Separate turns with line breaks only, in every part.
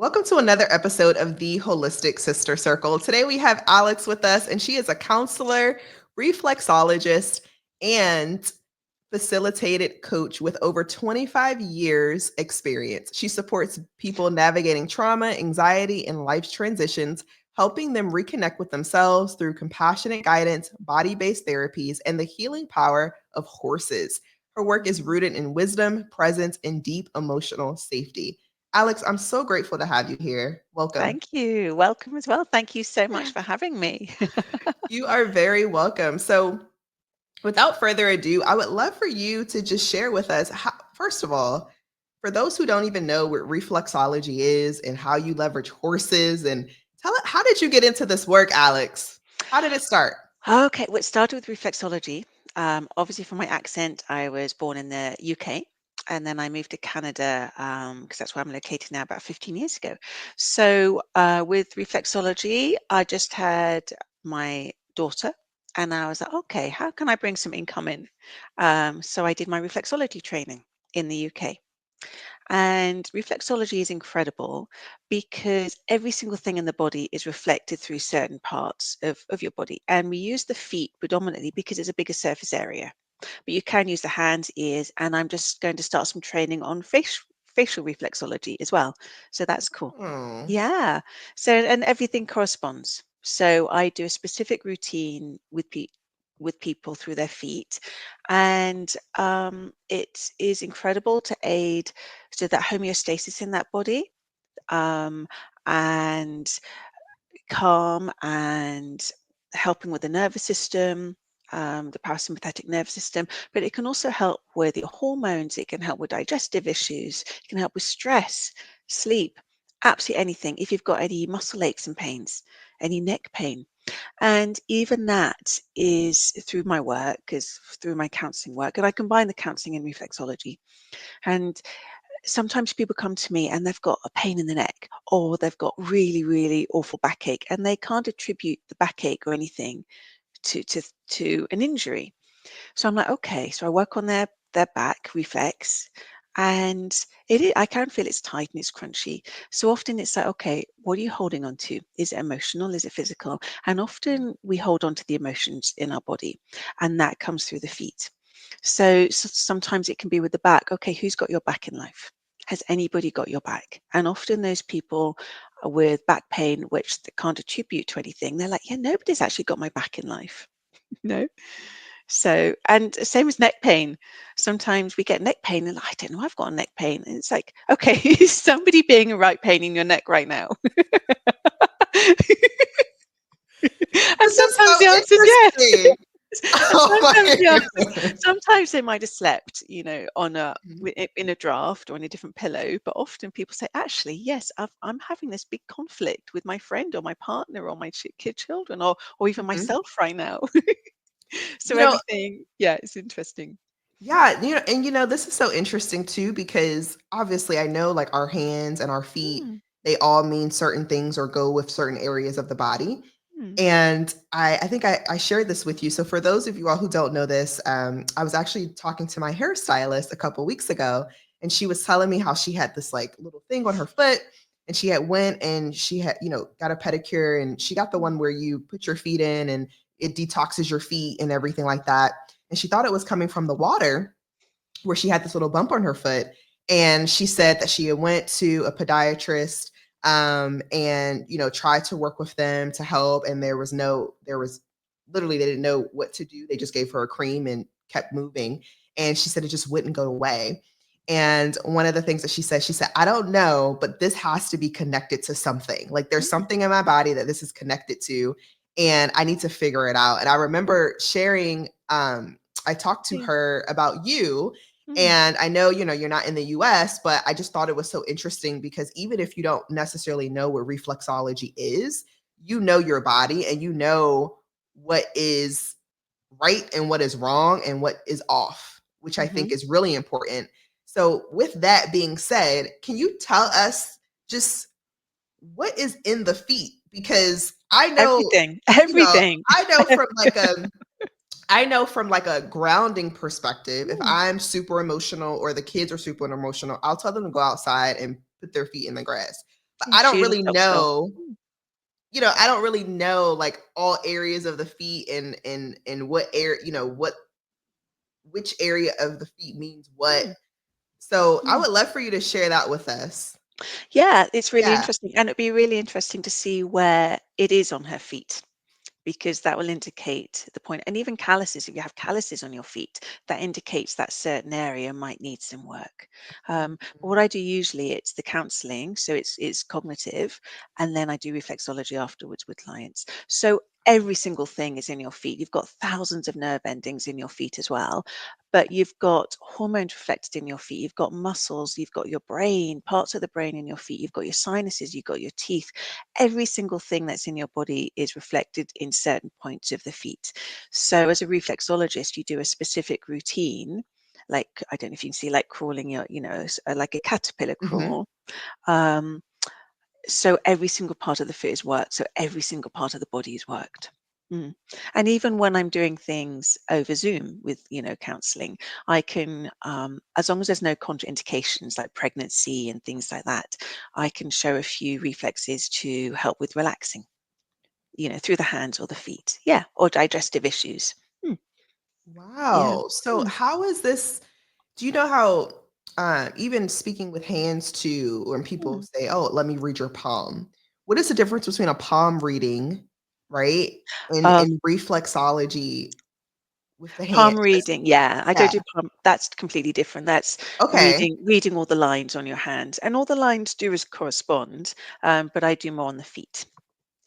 Welcome to another episode of the Holistic Sister Circle. Today we have Alex with us, and she is a counselor, reflexologist, and facilitated coach with over 25 years experience. She supports people navigating trauma, anxiety, and life's transitions, helping them reconnect with themselves through compassionate guidance, body-based therapies, and the healing power of horses. Her work is rooted in wisdom, presence, and deep emotional safety. Alex, I'm so grateful to have you here. Welcome.
Thank you. Welcome as well. Thank you so much for having me.
You are very welcome. So, without further ado, I would love for you to just share with us, first of all, for those who don't even know what reflexology is and how you leverage horses, and tell it, how did you get into this work, Alex? How did it start?
Okay, well, it started with reflexology. Obviously, from my accent, I was born in the UK and then I moved to Canada because that's where I'm located now about 15 years ago. So, with reflexology, I just had my daughter and I was like, okay, how can I bring some income in? So, I did my reflexology training in the UK. And reflexology is incredible because every single thing in the body is reflected through certain parts of your body. And we use the feet predominantly because it's a bigger surface area. But you can use the hands, ears, and I'm just going to start some training on facial reflexology as well. So that's cool.
Oh,
Yeah. So and everything corresponds. So I do a specific routine with people through their feet, and it is incredible to aid so that homeostasis in that body, um, and calm and helping with the nervous system, the parasympathetic nervous system, but it can also help with your hormones. It can help with digestive issues. It can help with stress, sleep, absolutely anything. If you've got any muscle aches and pains, any neck pain. And even that is through my work, is through my counseling work. And I combine the counseling and reflexology. And sometimes people come to me and they've got a pain in the neck or they've got really, really awful backache and they can't attribute the backache or anything to an injury. So I'm like, okay, so I work on their back reflex and I can feel it's tight and it's crunchy. So often it's like, okay, what are you holding on to? Is it emotional? Is it physical? And often we hold on to the emotions in our body and that comes through the feet. So sometimes it can be with the back. Okay, who's got your back in life? Has anybody got your back? And often those people with back pain, which they can't attribute to anything, they're like, yeah, nobody's actually got my back in life. No. So, and same as neck pain. Sometimes we get neck pain and I don't know, I've got a neck pain. And it's like, okay, is somebody being a right pain in your neck right now? And
this is
sometimes
so
the answer is yes.
interesting.
And
Oh my
sometimes the answer is,
goodness.
sometimes they might have slept, on
Mhm.
in a draft or on a different pillow. But often people say, actually, yes, I'm having this big conflict with my friend or my partner or my children or even
Mhm.
myself right now. So
You know,
everything, yeah, it's interesting.
yeah, this is so interesting too, because obviously I know like our hands and our feet,
Mm,
they all mean certain things or go with certain areas of the body.
mm,
And I think I shared this with you. So for those of you all who don't know this, I was actually talking to my hairstylist a couple weeks ago, and she was telling me how she had this like little thing on her foot, and she had went and she had got a pedicure, and she got the
mm,
one where you put your feet in and it detoxes your feet and everything like that. And she thought it was coming from the water, where she had this little bump on her foot, and she said that she had went to a podiatrist, and tried to work with them to help, and there was literally, they didn't know what to do. They just gave her a cream and kept moving, and she said it just wouldn't go away. And one of the things that she said, I don't know, but this has to be connected to something. Like there's
mm,
something in my body that this is connected to, and I need to figure it out. And I remember sharing, I talked to
yeah,
her about you,
mm,
and I know, you're not in the US, but I just thought it was so interesting because even if you don't necessarily know what reflexology is, you know your body and you know what is right and what is wrong and what is off, which I think
mhm.
is really important. So, with that being said, can you tell us just what is in the feet? Because I know,
Everything,
you know,
everything.
I know from like a I know from like a grounding perspective, if
Mm,
I'm super emotional or the kids are super emotional, I'll tell them to go outside and put their feet in the grass. But
Yeah,
I don't
shoe and
really
socks off.
know, I don't really know like all areas of the feet and what area, which area of the feet means what.
Mm,
So I
mm.
would love for you to share that with us.
Yeah, it's really
Yeah.
interesting. And it'd be really interesting to see where it is on her feet, because that will indicate the point. And even calluses, if you have calluses on your feet, that indicates that certain area might need some work. But
Mhm.
what I do usually, it's the counseling, so it's cognitive, and then I do reflexology afterwards with clients. So every single thing is in your feet. You've got thousands of nerve endings in your feet as well, but you've got hormones reflected in your feet. You've got muscles, you've got your brain, parts of the brain in your feet, you've got your sinuses, you've got your teeth. Every single thing that's in your body is reflected in certain points of the feet. So as a reflexologist, you do a specific routine, like, I don't know if you can see, like crawling your, like a caterpillar
Mhm.
crawl. Um, so every single part of the foot is worked. So every single part of the body is worked. Mm. And even when I'm doing things over Zoom with, counseling, I can, as long as there's no contraindications like pregnancy and things like that, I can show a few reflexes to help with relaxing, through the hands or the feet. Yeah, or digestive issues. Mm, yeah.
Wow. So
Mm,
how is this? Do you know how, even speaking with hands too, when people
mm.
say, "Oh, let me read your palm," what is the difference between a palm reading, right, and
Uh,
reflexology with the hand?
Palm
'Cause
reading, yeah, I
yeah,
don't do palm. That's completely different. That's
okay,
reading all the lines on your hand, and all the lines do is correspond. But I do more on the feet.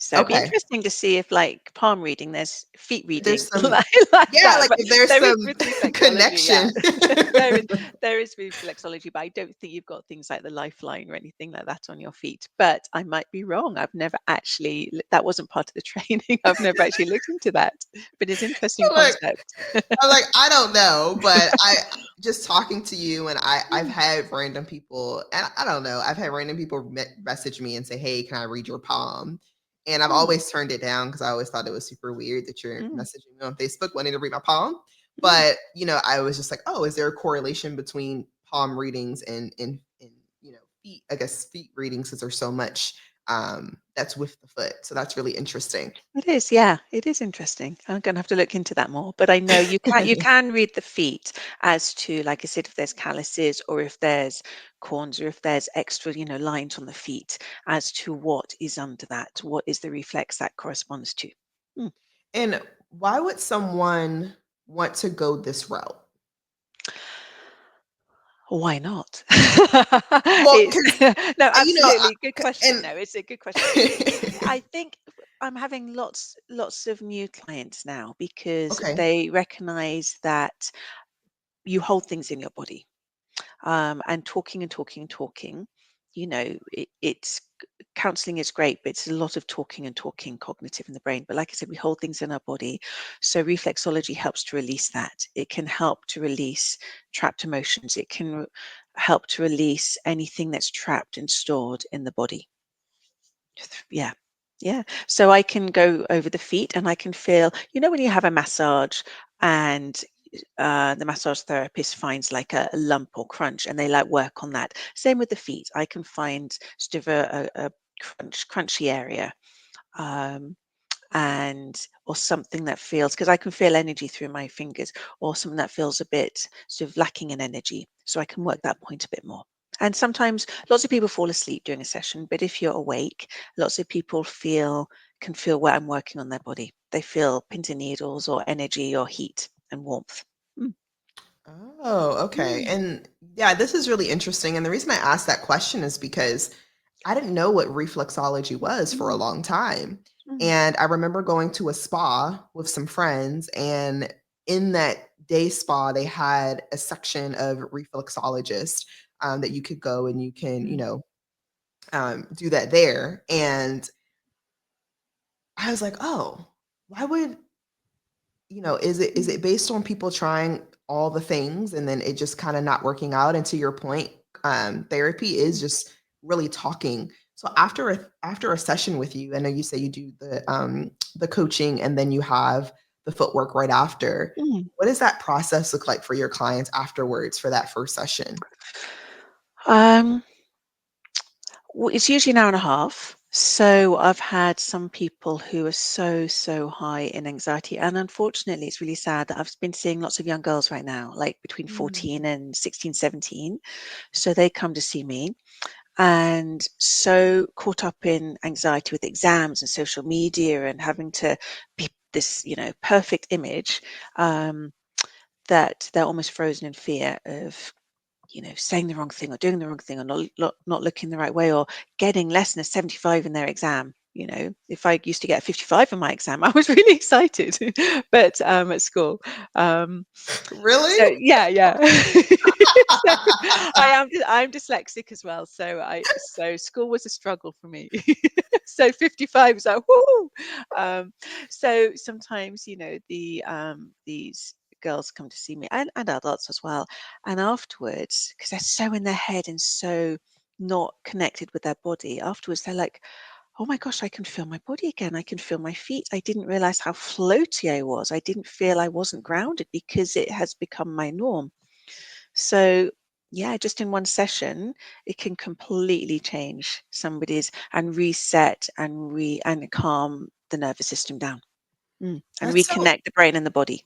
So it'd be
okay.
interesting to see if, like, palm reading, there's feet
If there's
reading
some,
like
yeah,
that.
like,
But
if there's
there is
some
with reflexology, yeah.
connection.
There is there is with reflexology, but I don't think you've got things like the lifeline or anything like that on your feet. But I might be wrong. I've never actually that wasn't part of the training. I've never actually looked into that. But it's an interesting
Look,
concept.
I'm like, I don't know, but I just talking to you and I've
Mm,
had random people, and I don't know, I've had random people message me and say, "Hey, can I read your palm?" And I've
mm,
always turned it down because I always thought it was super weird that you're
mm,
messaging me on Facebook wanting to read my palm.
mm.
But I was just like, "Oh, is there a correlation between palm readings and feet? I guess feet readings because there's so much that's with the foot. So that's really interesting."
It is, yeah, it is interesting. I'm gonna have to look into that more. But I know you can read the feet as to, like I said, if there's calluses or if there's corns or if there's extra, lines on the feet, as to what is under that, what is the reflex that corresponds to. Mm.
And why would someone want to go this route?
Why not?
Well,
It's
because
no,
I
absolutely good question.
and
No, it's a good question because I think I'm having lots of new clients now because
okay.
they recognize that you hold things in your body, and talking and talking and talking. It's counseling is great, but it's a lot of talking and talking, cognitive in the brain. But like I said, we hold things in our body. So reflexology helps to release that. It can help to release trapped emotions. It can help to release anything that's trapped and stored in the body. Yeah. Yeah. So I can go over the feet and I can feel, when you have a massage and the massage therapist finds like a lump or crunch and they like work on that. Same with the feet. I can find sort of a crunchy area, um, and or something that feels, because I can feel energy through my fingers, or something that feels a bit sort of lacking in energy. So I can work that point a bit more. And sometimes lots of people fall asleep during a session, but if you're awake, lots of people can feel where I'm working on their body. They feel pins and needles or energy or heat and warmth. Mm,
Oh, okay.
mm,
And yeah, this is really interesting. And the reason I asked that question is because I didn't know what reflexology was for a
mm,
long time.
mm,
And I remember going to a spa with some friends, and in that day spa, they had a section of reflexologist, that you could go and you can,
mm,
do that there. And I was like, oh, why would is it
mm,
based on people trying all the things and then it just kind of not working out? And to your point, therapy is
mm,
just really talking. So after a session with you, I know you say you do the coaching and then you have the footwork right after.
mm.
What does that process look like for your clients afterwards for that first session?
Um, It's usually an hour and a half. So I've had some people who are so high in anxiety. And unfortunately, it's really sad that I've been seeing lots of young girls right now, like between
Mm.
14 and 16, 17. So they come to see me and so caught up in anxiety with exams and social media and having to be this, perfect image, that they're almost frozen in fear of saying the wrong thing or doing the wrong thing or not looking the right way or getting less than a 75 in their exam. If I used to get a 55 in my exam, I was really excited, but at school. Um,
Really?
so yeah. So I'm dyslexic as well. So school was a struggle for me. So 55 is like whoo. So sometimes these girls come to see me and adults as well, and afterwards, because they're so in their head and so not connected with their body, afterwards they're like, oh my gosh, I can feel my body again. I can feel my feet. I didn't realize how floaty I was. I didn't feel I wasn't grounded because it has become my norm. So, yeah, just in one session, it can completely change somebody's and reset and calm the nervous system down, and
That's so
reconnect the brain and the body.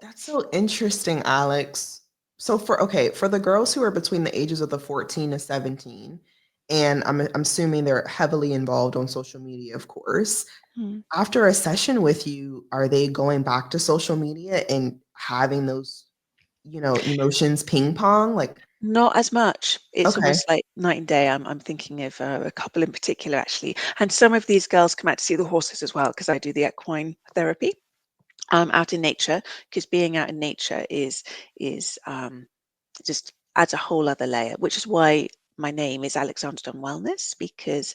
that's so interesting, Alex. So for the girls who are between the ages of the 14 to 17, and I'm assuming they're heavily involved on social media, of course.
Mm.
After a session with you, are they going back to social media and having those, emotions ping pong? Like,
Not as much. It's
okay.
almost like night and day. I'm thinking of a couple in particular, actually. And some of these girls come out to see the horses as well, because I do the equine therapy out in nature. Because being out in nature is just adds a whole other layer, which is why my name is Alexandra Dunn Wellness, because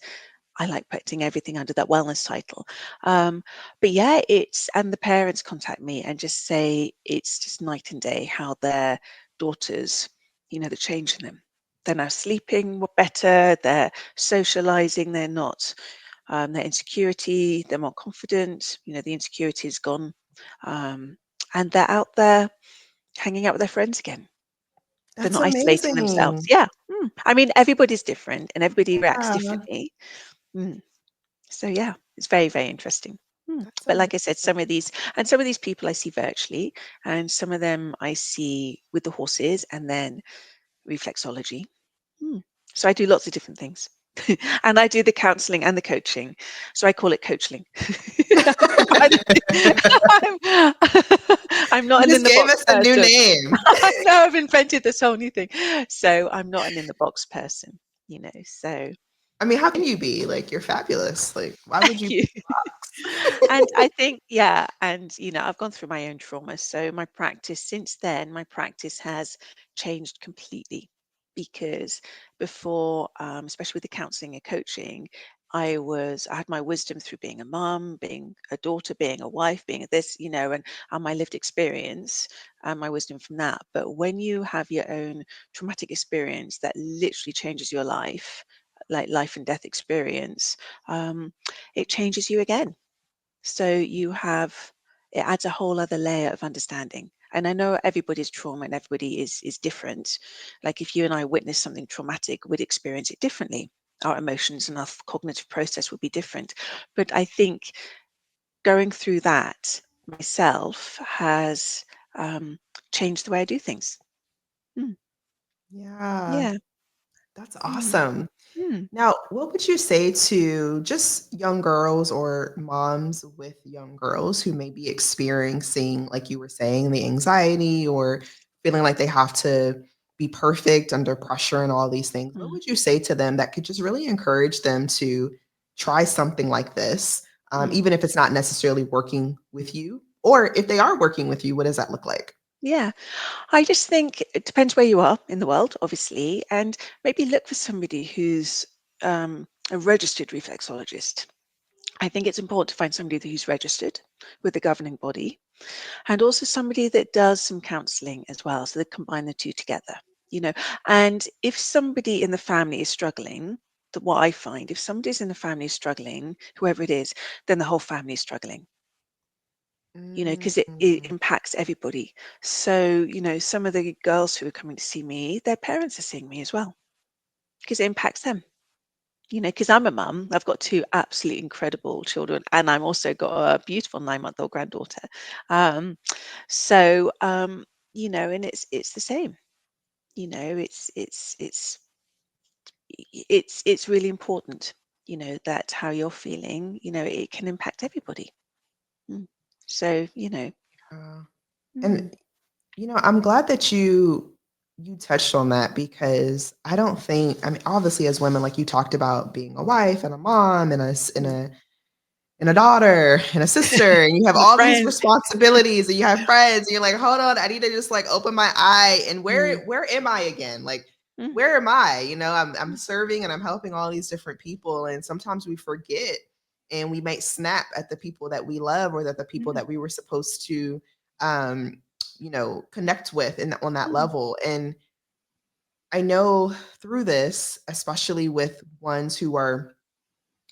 I like putting everything under that wellness title. But yeah, and the parents contact me and just say it's just night and day how their daughters, the change in them. They're now sleeping better, they're socializing, they're not, their insecurity, they're more confident, the insecurity is gone. Um, and they're out there hanging out with their friends again. They're
That's
not isolating themselves.
amazing.
Yeah. I mean, everybody's different and everybody reacts
Yeah,
differently. Mm. So yeah, it's very interesting.
that's
But like I said,
amazing.
some of these people I see virtually, and some of them I see with the horses, and then reflexology. Mm. So I do lots of different things, and I do the counselling and the coaching. So I call it coachling. I'm, I'm not
You
an in
just
the
gave
box
us a new
person.
name.
I know I've invented this whole new thing. So I'm not an in the box person. So
I mean, how can you be? Like, you're fabulous. Like, why would
thank
you
you. And I think, yeah, and I've gone through my own trauma. So my practice since then, my practice has changed completely because before, especially with the counseling and coaching, I had my wisdom through being a mum, being a daughter, being a wife, being a this, and my lived experience and my wisdom from that. But when you have your own traumatic experience that literally changes your life, like life and death experience, it changes you again. So it adds a whole other layer of understanding. And I know everybody's trauma and everybody is different. Like if you and I witness something traumatic, we'd experience it differently. Our emotions and our cognitive process would be different. But I think going through that myself has changed the way I do things. Mm,
Yeah,
yeah.
that's
Mm,
awesome.
mm,
Now, what would you say to just young girls or moms with young girls who may be experiencing, like you were saying, the anxiety or feeling like they have to be perfect under pressure and all these things? What
mm,
would you say to them that could just really encourage them to try something like this,
mm.
even if it's not necessarily working with you? Or if they are working with you, what does that look like?
Yeah. I just think it depends where you are in the world, obviously, and maybe look for somebody who's a registered reflexologist. I think it's important to find somebody who's registered with the governing body and also somebody that does some counseling as well. So they combine the two together, you know. And if somebody in the family is struggling, what I find, if somebody's in the family is struggling, whoever it is, then the whole family is struggling, because it
Mm.
impacts everybody. So, some of the girls who are coming to see me, their parents are seeing me as well because it impacts them. because I'm a mum. I've got two absolutely incredible children, and I'm also got a beautiful 9-month-old granddaughter. Um, so and it's the same. It's really important. That how you're feeling. It can impact everybody. Mm. So
Uh,
mm,
and I'm glad that you touched on that because I don't think, I mean, obviously as women, like you talked about being a wife and a mom and
mm.
a daughter and a sister, and you have
And a
all these
friend.
responsibilities and you have friends, and you're like, hold on, I need to just like open my eye and
Mm,
where am I again? Like,
mm,
where am I? I'm
mm,
serving and I'm helping all these different people, and sometimes we forget and we might snap at the people that we love or that the people
mm,
that we were supposed to um connect with and on that
mm,
level. And I know through this, especially with ones who are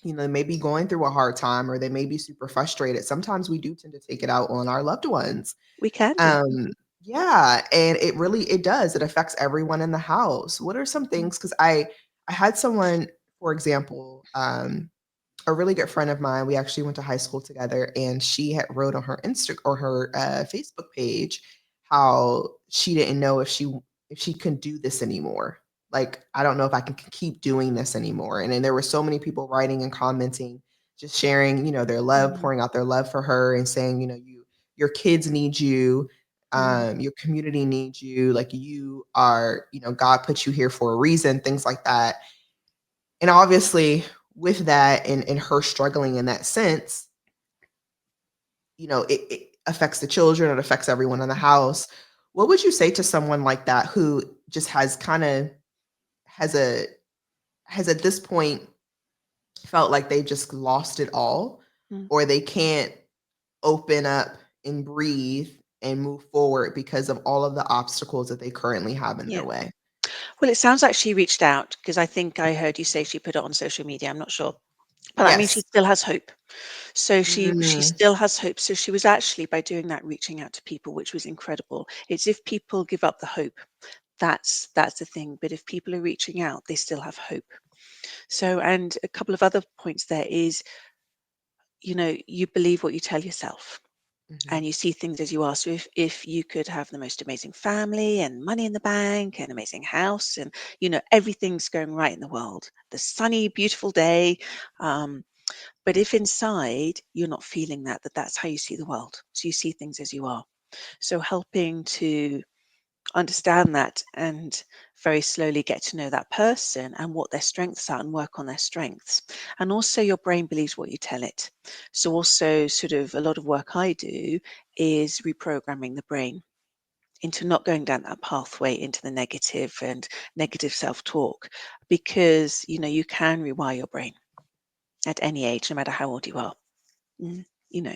maybe going through a hard time or they may be super frustrated. Sometimes we do tend to take it out on our loved ones.
we can do.
Um, yeah, and it does. It affects everyone in the house. What are some
Mm,
things? Because I had someone, for example, a really good friend of mine. We actually went to high school together, and she had wrote on her Insta or her Facebook page how she didn't know if she can do this anymore. Like, I don't know if I can keep doing this anymore. And then there were so many people writing and commenting, just sharing, their love,
mm,
pouring out their love for her, and saying, your kids need you,
mm.
your community needs you, like you are, God put you here for a reason, things like that. And obviously, with that and her struggling in that sense, it affects the children, it affects everyone in the house. What would you say to someone like that who just has kind of has a has at this point felt like they just lost it all,
Mm.
or they can't open up and breathe and move forward because of all of the obstacles that they currently have in their
Yeah.
way?
Well, it sounds like she reached out because I think I heard you say she put it on social media. I'm not sure. But that means she
Yes.
still has hope. So she
Mm,
still has hope. So she was actually, by doing that, reaching out to people, which was incredible. It's if people give up the hope, that's the thing. But if people are reaching out, they still have hope. So, and a couple of other points there is, you believe what you tell yourself
mhm,
and you see things as you are. So if you could have the most amazing family and money in the bank and amazing house and everything's going right in the world, the sunny, beautiful day, um, but if inside you're not feeling that's how you see the world. So you see things as you are. So helping to understand that and very slowly get to know that person and what their strengths are and work on their strengths. And also, your brain believes what you tell it. So, also, sort of a lot of work I do is reprogramming the brain into not going down that pathway into the negative and negative self talk, because you can rewire your brain at any age, no matter how old you are. Mm, you know.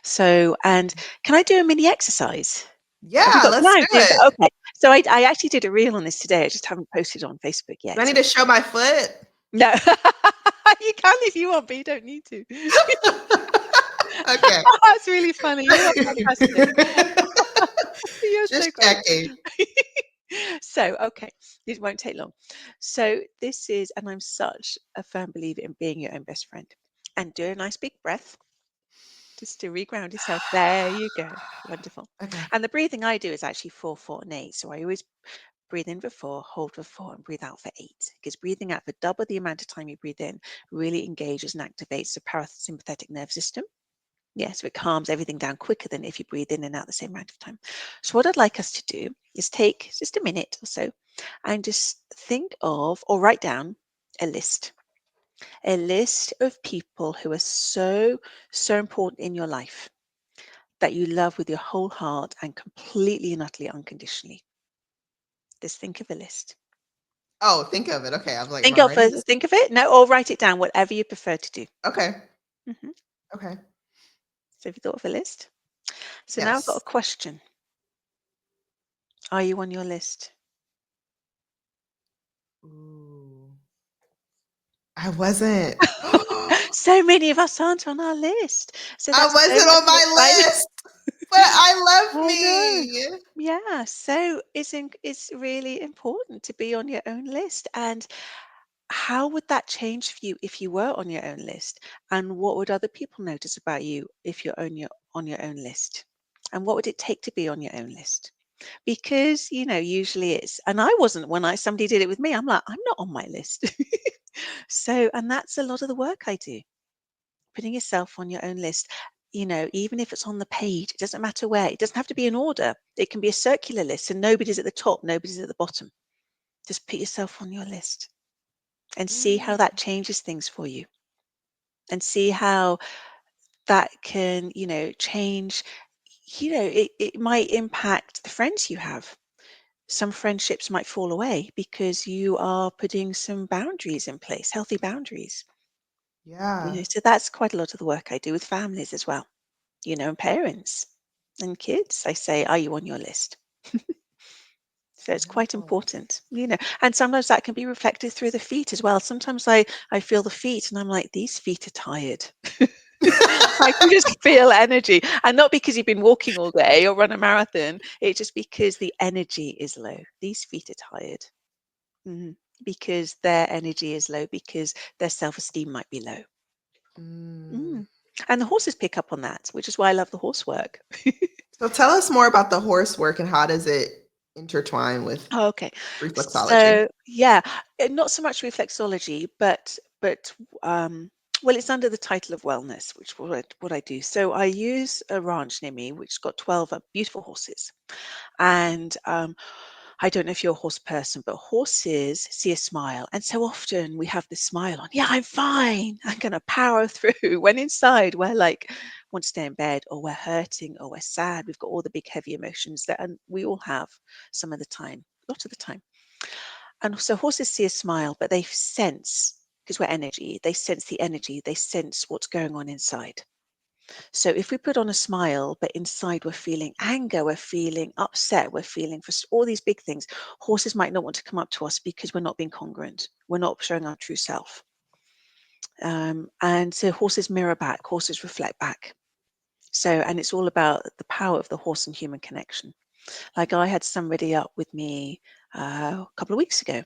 So, and can I do a mini exercise? Have you
yeah,
got
let's
time?
do it.
Okay. So I actually did a reel on this today. I just haven't posted on Facebook
Do I
yet.
need to show my foot?
No, you can if you want, but you don't need to.
Okay.
That's really funny. You are fantastic. You're so
Just
great.
checking.
So, okay, it won't take long. So this is, and I'm such a firm believer in being your own best friend. And do a nice big breath just to reground yourself. There you go. Wonderful.
Okay.
And the breathing I do is actually 4, 4, and 8. So I always breathe in for 4, hold for 4, and breathe out for 8. Because breathing out for double the amount of time you breathe in really engages and activates the parasympathetic nerve system. Yeah, so it calms everything down quicker than if you breathe in and out the same amount of time. So what I'd like us to do is take just a minute or so and just think of or write down a list. A list of people who are so, so important in your life that you love with your whole heart and completely and utterly unconditionally. Just think of a list.
Oh, think of it. Okay. I'm like, am I writing this?
Think of it. No, or write it down, whatever you prefer to do.
Okay.
Mhm.
Okay.
So have you thought of a list? So now I've got a
Yes.
question. Are you on your list?
Ooh. I wasn't. I
So many of us aren't on our list. So that's so
wasn't
much
on
more
my
exciting.
list, but I love
I know.
me.
Yeah. So it's really important to be on your own list. And how would that change for you if you were on your own list? And what would other people notice about you if you're on your own list? And what would it take to be on your own list? Because, usually it's, and I wasn't when somebody did it with me, I'm like, I'm not on my list. So, and that's a lot of the work I do, putting yourself on your own list. Even if it's on the page, it doesn't matter where. It doesn't have to be in order. It can be a circular list, and nobody's at the top, nobody's at the bottom. Just put yourself on your list and see how that
Mm.
changes things for you, and see how that can, change. It might impact the friends you have. Some friendships might fall away because you are putting some boundaries in place, healthy boundaries.
Yeah.
So that's quite a lot of the work I do with families as well, and parents and kids. I say, are you on your list? So it's quite
Oh.
important, and sometimes that can be reflected through the feet as well. Sometimes I feel the feet and I'm like, these feet are tired. I can just feel energy. And not because you've been walking all day or run a marathon. It's just because the energy is low. These feet are tired. Because their energy is low, because their self-esteem might be low.
Mm.
Mm. And the horses pick up on that, which is why I love the horse work.
So tell us more about the horse work and how does it intertwine with
Oh, okay.
reflexology?
So yeah, not so much reflexology, but well, it's under the title of wellness, which what I do. So I use a ranch near me, which's got 12 beautiful horses, and I don't know if you're a horse person, but horses see a smile, and so often we have this smile on. Yeah, I'm fine. I'm gonna power through. When inside we're like want to stay in bed, or we're hurting, or we're sad. We've got all the big heavy emotions that, and we all have some of the time, a lot of the time. And so horses see a smile, but they sense, because we're energy, they sense the energy, they sense what's going on inside. So if we put on a smile, but inside we're feeling anger, we're feeling upset, we're feeling for all these big things, horses might not want to come up to us because we're not being congruent. We're not showing our true self. And so horses mirror back, horses reflect back. So, and it's all about the power of the horse and human connection. Like I had somebody up with me a couple of weeks ago,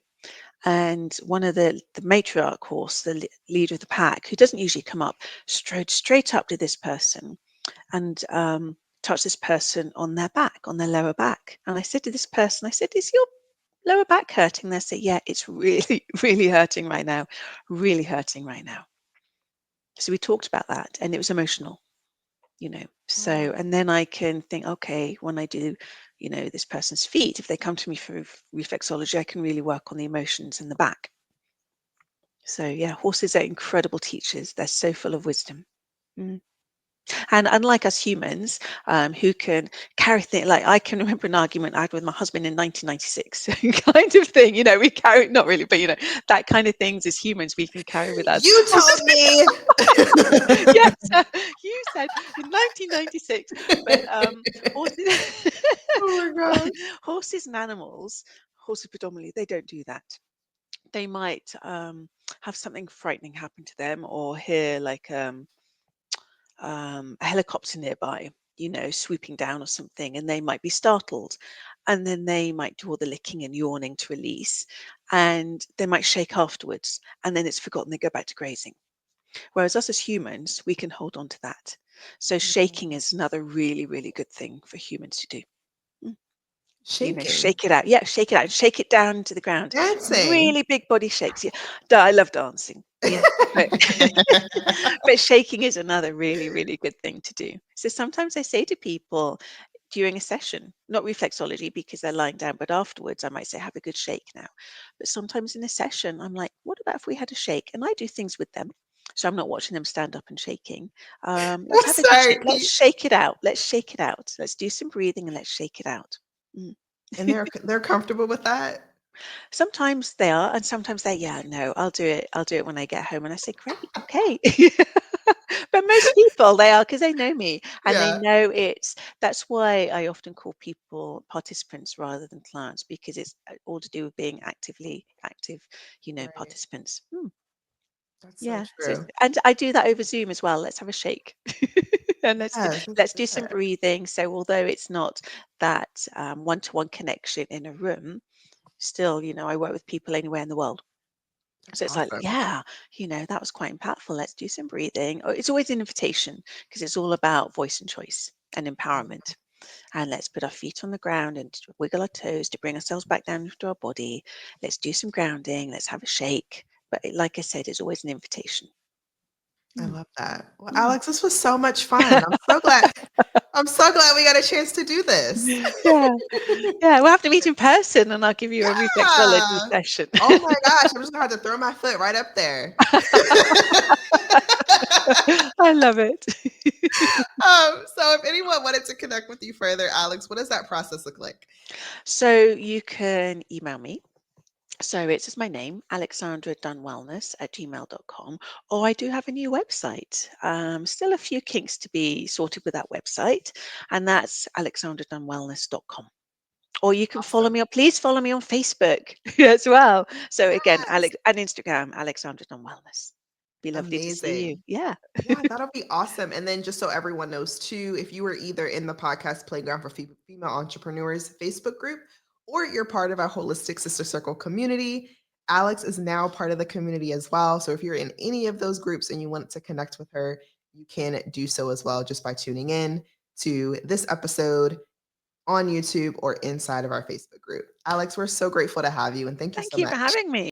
and one of the matriarch horse, the leader of the pack, who doesn't usually come up, strode straight up to this person and touched this person on their back, on their lower back. And I said to this person, I said, is your lower back hurting? They said, yeah, it's really, really hurting right now, really hurting right now. So we talked about that, and it was emotional. So,
Wow.
and then I can think, okay, when I do, this person's feet, if they come to me for reflexology, I can really work on the emotions in the back. So yeah, horses are incredible teachers. They're so full of wisdom. Mm. And unlike us humans, who can carry things, like I can remember an argument I had with my husband in 1996, kind of thing, we carry, not really, but that kind of things as humans we can carry with us.
You
Horses,
told me.
yes, you said in 1996, but horses,
Oh my gosh.
horses and animals, horses predominantly, they don't do that. They might have something frightening happen to them, or hear like a helicopter nearby, swooping down or something, and they might be startled. And then they might do all the licking and yawning to release, and they might shake afterwards, and then it's forgotten, they go back to grazing. Whereas us as humans, we can hold on to that. So shaking
Mm.
is another really, really good thing for humans to do. Mm.
Shaking.
Shake it out. Yeah, shake it out. Shake it down to the ground.
Dancing.
Really big body shakes. Yeah, I love dancing. Yeah, but but shaking is another really, really good thing to do. So sometimes I say to people during a session, not reflexology because they're lying down, but afterwards I might say, have a good shake now. But sometimes in a session, I'm like, what about if we had a shake? And I do things with them. So I'm not watching them stand up and shaking. Let's
I'm
have a good
sorry.
shake. Let's shake it out. Let's shake it out. Let's do some breathing and let's shake it out. Mm.
And they're comfortable with that?
Sometimes they are, and sometimes they're, yeah, no, I'll do it. I'll do it when I get home. And I say, great, okay. But most people, they are, because they know me and they
Yeah.
know that's why I often call people participants rather than clients, because it's all to do with being active,
Right.
participants.
That's so
Yeah. So,
true.
and I do that over Zoom as well. Let's have a shake. And
Yes,
let's
that's
do some
good.
breathing. So although it's not that one-to-one connection in a room, still, I work with people anywhere in the world.
That's
So it's like,
awesome.
yeah, that was quite impactful. Let's do some breathing. Oh, it's always an invitation because it's all about voice and choice and
I love
empowerment. And let's put our feet on the ground and wiggle our toes to bring ourselves back down into our body. Let's do some grounding. Let's have a shake. But like I said, it's always an invitation.
I
Mm,
love that. Well,
mm.
Alex, this was so much fun. I'm so glad we got a chance to do this.
Yeah, yeah. We'll have to meet in person, and I'll give you a reflexology
Yeah.
session.
Oh my gosh, I'm just gonna have to throw my foot right up there.
I love it.
So if anyone wanted to connect with you further, Alex, what does that process look like?
So you can email me. So it's just my name, Alexandra Dunn Wellness at gmail.com. Or I do have a new website. Still a few kinks to be sorted with that website, and that's alexandradunnwellness.com. Or you can follow
Awesome.
me, or please follow me on Facebook as well. So again,
Yes.
Alex and Instagram, Alexandra Dunn Wellness. Be lovely to see you.
Amazing.
Yeah.
Yeah, that'll be awesome. And then just so everyone knows too, if you were either in the podcast Playground for Female Entrepreneurs Facebook group or you're part of our Holistic Sister Circle community, Alex is now part of the community as well. So if you're in any of those groups and you want to connect with her, you can do so as well just by tuning in to this episode on YouTube or inside of our Facebook group. Alex, we're so grateful to have you and thank you
Thank
so
you for
much.
having me.